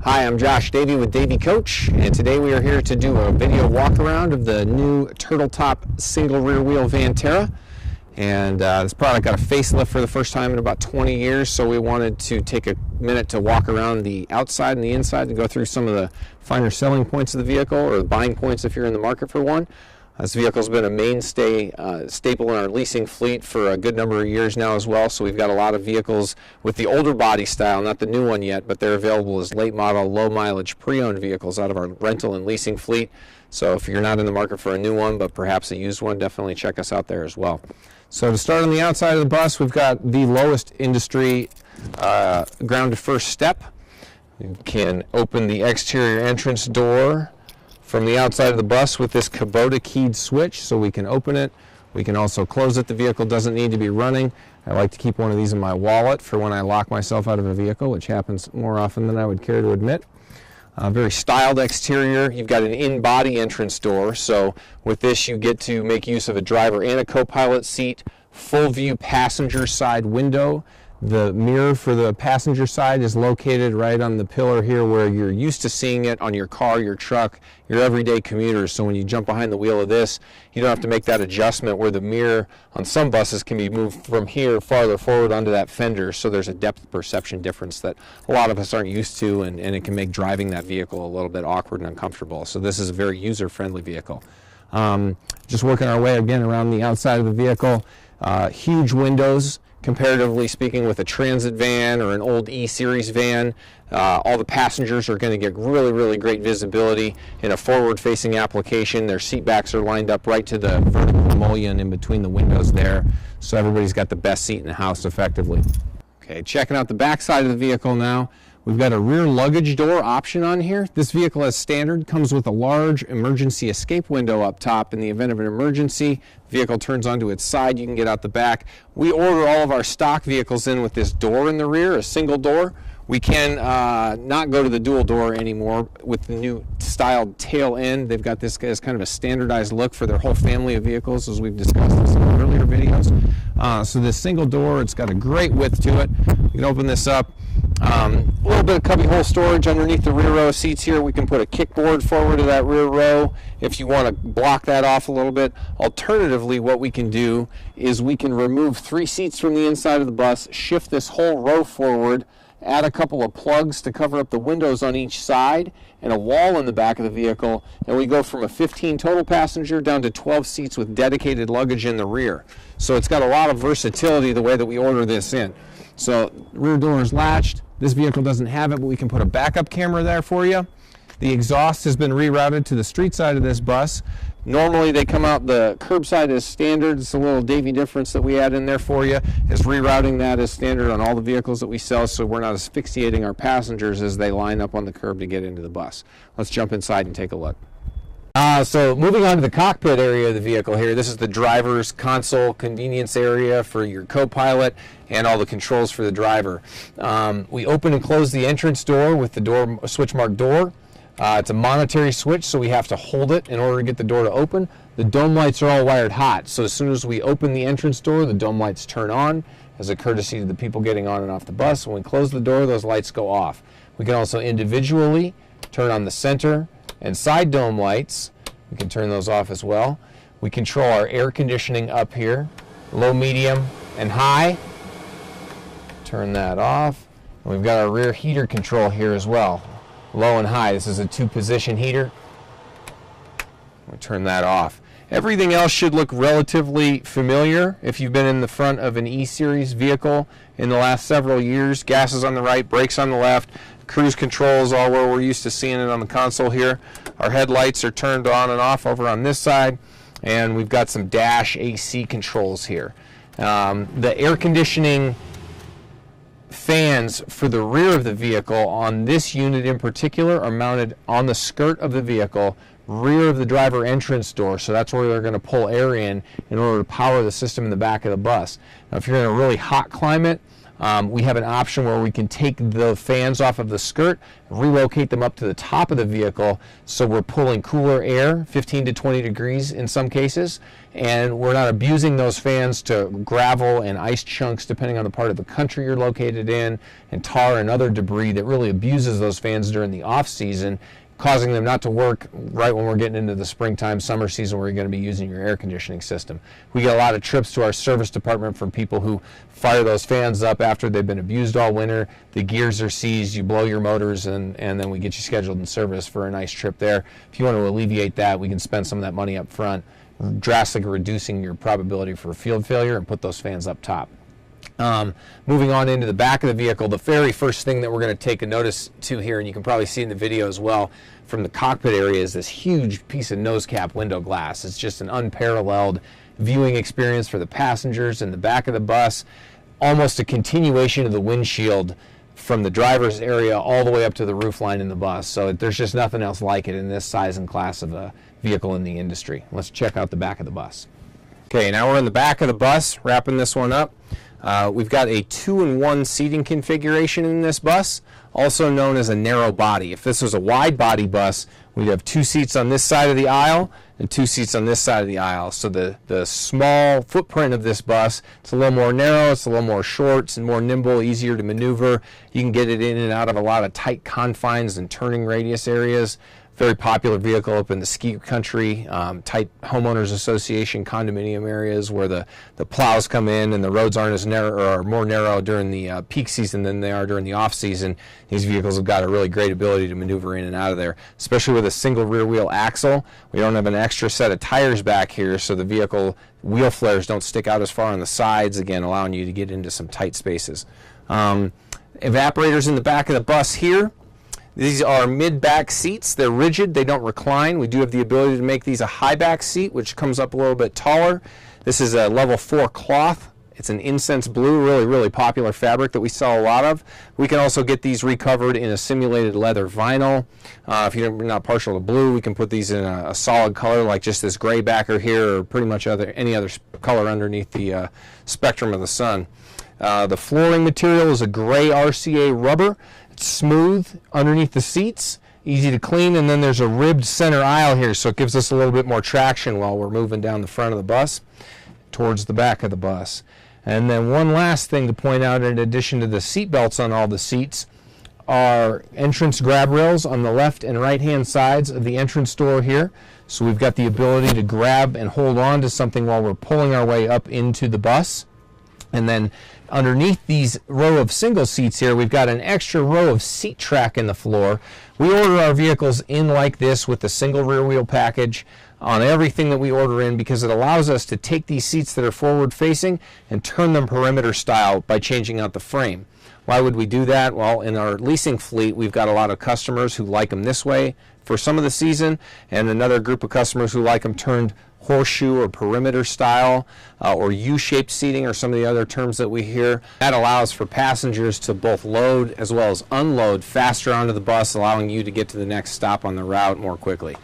Hi, I'm Josh Davey with Davey Coach, and today we are here to do a video walk around of the new turtle top single rear wheel VanTerra. And this product got a facelift for the first time in about 20 years, so we wanted to take a minute to walk around the outside and the inside and go through some of the finer selling points of the vehicle, or the buying points if you're in the market for one. This vehicle's been a mainstay staple in our leasing fleet for a good number of years now as well, so we've got a lot of vehicles with the older body style, not the new one yet, but they're available as late model, low mileage pre-owned vehicles out of our rental and leasing fleet. So if you're not in the market for a new one, but perhaps a used one, definitely check us out there as well. So to start on the outside of the bus, we've got the lowest industry ground to first step. You can open the exterior entrance door from the outside of the bus with this Kubota keyed switch, so we can open it. We can also close it. The vehicle doesn't need to be running. I like to keep one of these in my wallet for when I lock myself out of a vehicle, which happens more often than I would care to admit. Very styled exterior. You've got an in-body entrance door, so with this you get to make use of a driver and a co-pilot seat, full view passenger side window. The mirror for the passenger side is located right on the pillar here where you're used to seeing it on your car, your truck, your everyday commuters. So when you jump behind the wheel of this, you don't have to make that adjustment where the mirror on some buses can be moved from here farther forward onto that fender. So there's a depth perception difference that a lot of us aren't used to, and it can make driving that vehicle a little bit awkward and uncomfortable. So this is a very user-friendly vehicle. Just working our way again around the outside of the vehicle. Huge windows. Comparatively speaking, with a transit van or an old E-Series van, all the passengers are going to get really great visibility in a forward-facing application. Their seat backs are lined up right to the vertical mullion in between the windows there, so everybody's got the best seat in the house effectively. Okay, checking out the back side of the vehicle now. We've got a rear luggage door option on here. This vehicle, as standard, comes with a large emergency escape window up top. In the event of an emergency, the vehicle turns onto its side, you can get out the back. We order all of our stock vehicles in with this door in the rear, a single door. We can not go to the dual door anymore with the new styled tail end. They've got this as kind of a standardized look for their whole family of vehicles, as we've discussed in some earlier videos. So this single door, it's got a great width to it. You can open this up. A little bit of cubbyhole storage underneath the rear row of seats here. We can put a kickboard forward to that rear row if you want to block that off a little bit. Alternatively, what we can do is we can remove 3 seats from the inside of the bus, shift this whole row forward, add a couple of plugs to cover up the windows on each side, and a wall in the back of the vehicle, and we go from a 15 total passenger down to 12 seats with dedicated luggage in the rear. So it's got a lot of versatility the way that we order this in. So rear door is latched. This vehicle doesn't have it, but we can put a backup camera there for you. The exhaust has been rerouted to the street side of this bus. Normally they come out the curbside as standard. It's a little Davey difference that we add in there for you, is rerouting that as standard on all the vehicles that we sell, so we're not asphyxiating our passengers as they line up on the curb to get into the bus. Let's jump inside and take a look. So moving on to the cockpit area of the vehicle here, this is the driver's console convenience area for your co-pilot and all the controls for the driver. We open and close the entrance door with the door switch marked door. It's a monetary switch, so we have to hold it in order to get the door to open. The dome lights are all wired hot, so as soon as we open the entrance door, the dome lights turn on as a courtesy to the people getting on and off the bus. When we close the door, those lights go off. We can also individually turn on the center and side dome lights. We can turn those off as well. We control our air conditioning up here, low, medium, and high. Turn that off. And we've got our rear heater control here as well, low and high. This is a 2-position heater. We'll turn that off. Everything else should look relatively familiar if you've been in the front of an E-Series vehicle in the last several years. Gas is on the right, brakes on the left. Cruise control is all where we're used to seeing it on the console here. Our headlights are turned on and off over on this side, and we've got some dash AC controls here. The air conditioning fans for the rear of the vehicle on this unit in particular are mounted on the skirt of the vehicle, rear of the driver entrance door, so that's where they're going to pull air in order to power the system in the back of the bus. Now if you're in a really hot climate, We have an option where we can take the fans off of the skirt, relocate them up to the top of the vehicle, so we're pulling cooler air, 15 to 20 degrees in some cases, and we're not abusing those fans to gravel and ice chunks depending on the part of the country you're located in, and tar and other debris that really abuses those fans during the off season, causing them not to work right when we're getting into the springtime, summer season where you're going to be using your air conditioning system. We get a lot of trips to our service department from people who fire those fans up after they've been abused all winter. The gears are seized, you blow your motors, and then we get you scheduled in service for a nice trip there. If you want to alleviate that, we can spend some of that money up front, drastically reducing your probability for field failure, and put those fans up top. Moving on into the back of the vehicle, the very first thing that we're going to take a notice to here, and you can probably see in the video as well from the cockpit area, is this huge piece of Nosecap window glass. It's just an unparalleled viewing experience for the passengers in the back of the bus, almost a continuation of the windshield from the driver's area all the way up to the roof line in the bus. So there's just nothing else like it in this size and class of a vehicle in the industry. Let's check out the back of the bus. Okay, now we're in the back of the bus, wrapping this one up. We've got a 2-in-1 seating configuration in this bus, also known as a narrow body. If this was a wide body bus, we'd have 2 seats on this side of the aisle and 2 seats on this side of the aisle. So the small footprint of this bus, it's a little more narrow, it's a little more short, it's more nimble, easier to maneuver. You can get it in and out of a lot of tight confines and turning radius areas. Very popular vehicle up in the ski country, tight homeowners association condominium areas where the plows come in and the roads aren't as narrow, or are more narrow during the peak season than they are during the off season. These vehicles have got a really great ability to maneuver in and out of there, especially with a single rear wheel axle. We don't have an extra set of tires back here, so the vehicle wheel flares don't stick out as far on the sides, again allowing you to get into some tight spaces. Evaporators in the back of the bus here. These are mid-back seats. They're rigid. They don't recline. We do have the ability to make these a high-back seat, which comes up a little bit taller. This is a level 4 cloth. It's an incense blue, really, really popular fabric that we sell a lot of. We can also get these recovered in a simulated leather vinyl. If you're not partial to blue, we can put these in a solid color like just this gray backer here, or pretty much any other color underneath the spectrum of the sun. The flooring material is a gray RCA rubber. It's smooth underneath the seats, easy to clean, and then there's a ribbed center aisle here, so it gives us a little bit more traction while we're moving down the front of the bus towards the back of the bus. And then one last thing to point out, in addition to the seat belts on all the seats, are entrance grab rails on the left and right hand sides of the entrance door here. So we've got the ability to grab and hold on to something while we're pulling our way up into the bus. And then underneath these row of single seats here, we've got an extra row of seat track in the floor. We order our vehicles in like this with the single rear wheel package on everything that we order in, because it allows us to take these seats that are forward facing and turn them perimeter style by changing out the frame. Why would we do that? Well, in our leasing fleet, we've got a lot of customers who like them this way for some of the season, and another group of customers who like them turned horseshoe or perimeter style, or U-shaped seating, or some of the other terms that we hear. That allows for passengers to both load as well as unload faster onto the bus, allowing you to get to the next stop on the route more quickly.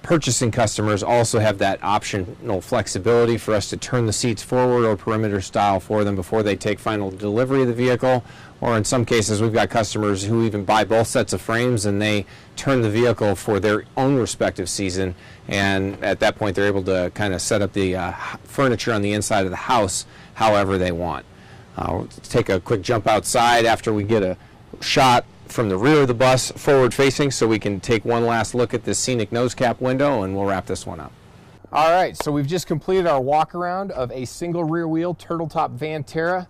Purchasing customers also have that optional flexibility for us to turn the seats forward or perimeter style for them before they take final delivery of the vehicle. Or in some cases, we've got customers who even buy both sets of frames and they turn the vehicle for their own respective season, and at that point they're able to kind of set up the furniture on the inside of the house however they want. We'll take a quick jump outside after we get a shot from the rear of the bus forward facing, so we can take one last look at this scenic Nosecap window, and we'll wrap this one up. All right, so we've just completed our walk around of a single rear wheel turtle top VanTerra.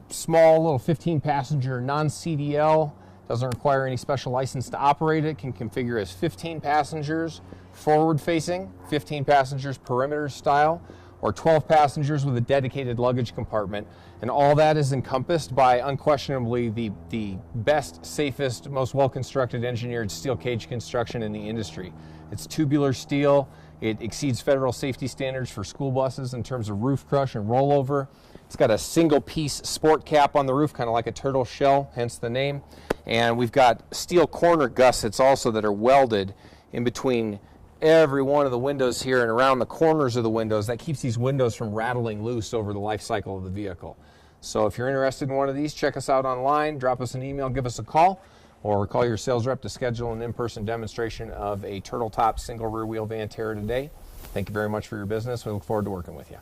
Small little 15 passenger non-CDL, doesn't require any special license to operate it, can configure as 15 passengers forward facing, 15 passengers perimeter style, or 12 passengers with a dedicated luggage compartment. And all that is encompassed by unquestionably the best, safest, most well-constructed engineered steel cage construction in the industry. It's tubular steel. It exceeds federal safety standards for school buses in terms of roof crush and rollover. It's got a single piece sport cap on the roof, kind of like a turtle shell, hence the name. And we've got steel corner gussets also that are welded in between every one of the windows here and around the corners of the windows. That keeps these windows from rattling loose over the life cycle of the vehicle. So if you're interested in one of these, check us out online, drop us an email, give us a call, or call your sales rep to schedule an in-person demonstration of a turtle top single rear wheel VanTerra today. Thank you very much for your business. We look forward to working with you.